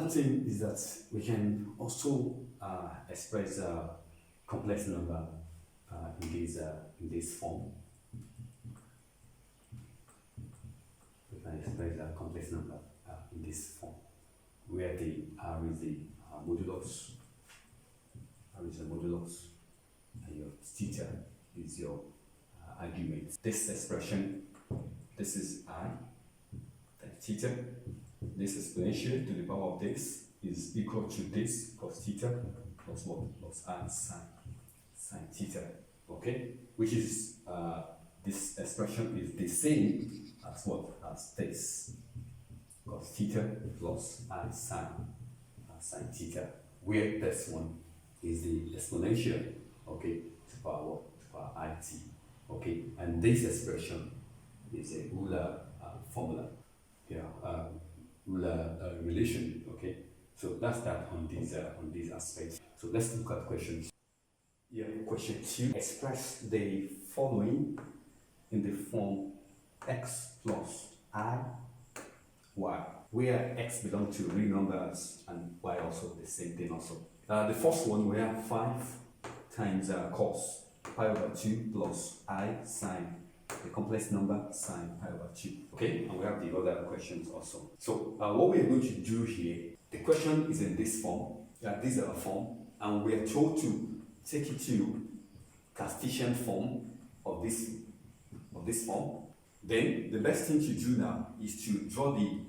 Another thing is that we can also express a complex number in this form. We can express a complex number in this form, where the R is the modulus. R is the modulus, and your theta is your argument. This expression, this is I, times theta. This exponential to the power of this is equal to this cos theta plus what? Plus I sin theta. Okay? Which is, this expression is the same as what? As this. Cos theta plus I sin theta. Where this one is the exponential, okay, to power what? To power it. Okay? And this expression is a Euler formula. Yeah. Euler relation. Okay, so that's that on these aspects. So let's look at questions. Yeah, question 2. Express the following in the form x plus I y, where x belongs to real numbers and y also the same thing also. The first one, we have 5 times cos pi over 2 plus I sine the complex number sine pi over 2. Okay, and we have the other questions also. So what we are going to do here, the question is in this form, this is a form, and we are told to take it to Cartesian form of this form. Then the best thing to do now is to draw the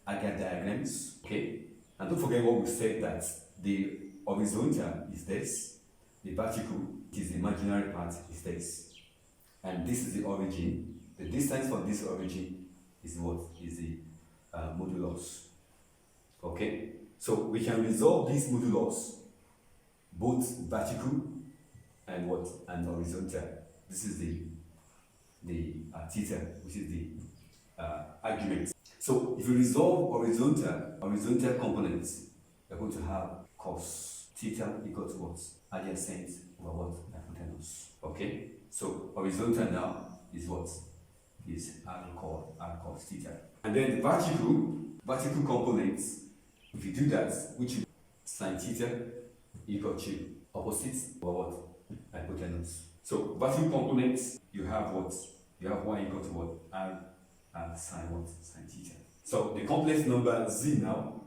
Agar diagrams. Okay, and don't forget what we said, that the horizontal is this, the vertical is the imaginary part is this. And this is the origin. The distance from this origin is what? Is the modulus. Okay? So we can resolve this modulus, both vertical and what? And horizontal. This is the theta, which is the argument. So if you resolve horizontal components, you're going to have cos theta equal to what? Adjacent over what? Hypotenuse. Okay? So horizontal now is what? Is r cos theta. And then the vertical components, if you do that, which is sin theta equal to opposite over what? Hypotenuse. So vertical components, you have what? You have y equal to what? R and sin what? Sin theta. So the complex number z now,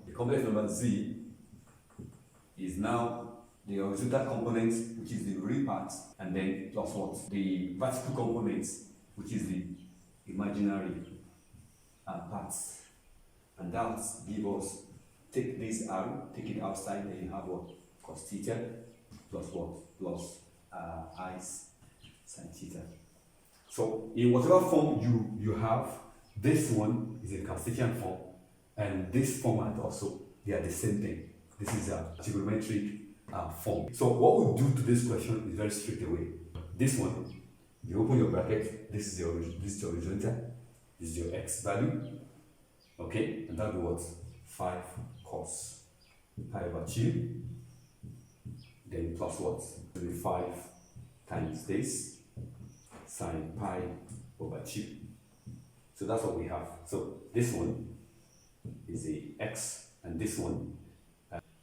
is now the horizontal component, which is the real part, and then plus what? The vertical component, which is the imaginary parts. And that gives us, take this out, take it outside, then you have what? Cos theta plus what? Plus I sin theta. So in whatever form you have, this one is a Cartesian form, and this format also, they are the same thing. This is a trigonometric form. So what we do to this question is very straight away. This one, you open your bracket, this is your horizontal, this is your x value, okay, and that will be what? 5 cos pi over 2, then plus what? It will be 5 times this, sine pi over 2. So that's what we have. So this one is the x, and this one,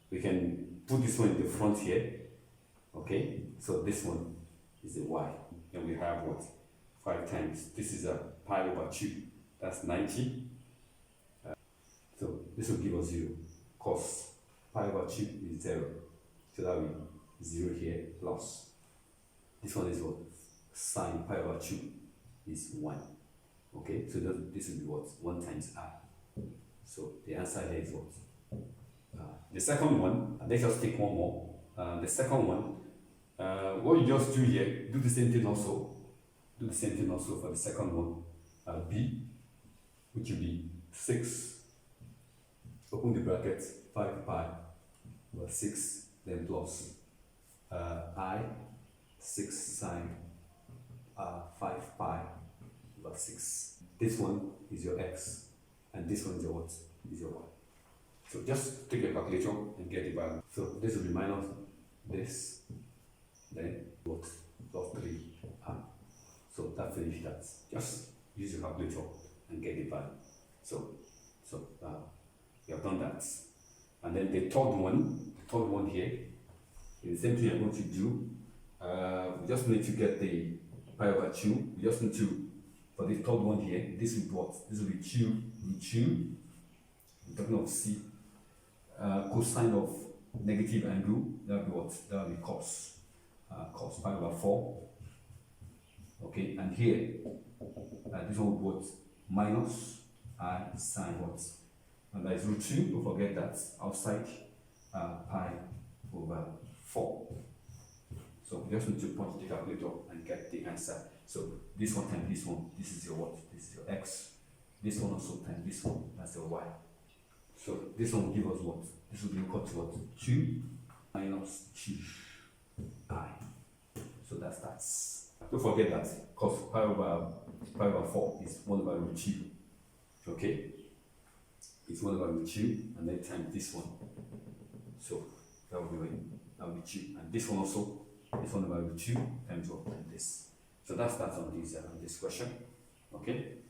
we can put this one in the front here, okay? So this one is the y, and we have what? 5 times, this is a pi over 2, that's 90. So this will give us 0. Cos pi over 2 is 0, so that will be 0 here, plus. This one is what? Sine pi over 2 is 1. Okay, so this will be what? 1 times r. So the answer here is what? The second one, let's just take one more. The second one, what you just do here, do the same thing also. Do the same thing also for the second one. B, which will be 6. Open the bracket, 5 pi over 6, then plus I, 6 sine 5 pi over 6. This one is your x, and this one is your what? Is your y. So just take your calculator and get the value. So this will be minus this, then what? Plus 3r. So that finishes that. Just use your calculator and get the value. So you have done that. And then the third one here, is the same thing you're going to do. We just need to get the pi over 2. We just need to, for the third one here, this will be what? This will be 2 root 2. I'm talking of C. Cosine of negative angle, that will be what? That will be cos. Cos pi over 4. Okay, and here, this one will be what? Minus I sine what? And that is root 2. Don't forget that outside pi over 4. So we just need to punch the calculator and get the answer. So this one times this one, this is your what? This is your x. This one also times this one, that's your y. So this one will give us what? This will be equal to what? 2 minus 2 I. So that's that. Don't forget that cos pi over 4 is 1 over root 2. Okay? It's 1 over root 2 and then times this one. So that will be 2. And this one also, this 1 over root 2 times what? Times this. So that's that on this question. Okay?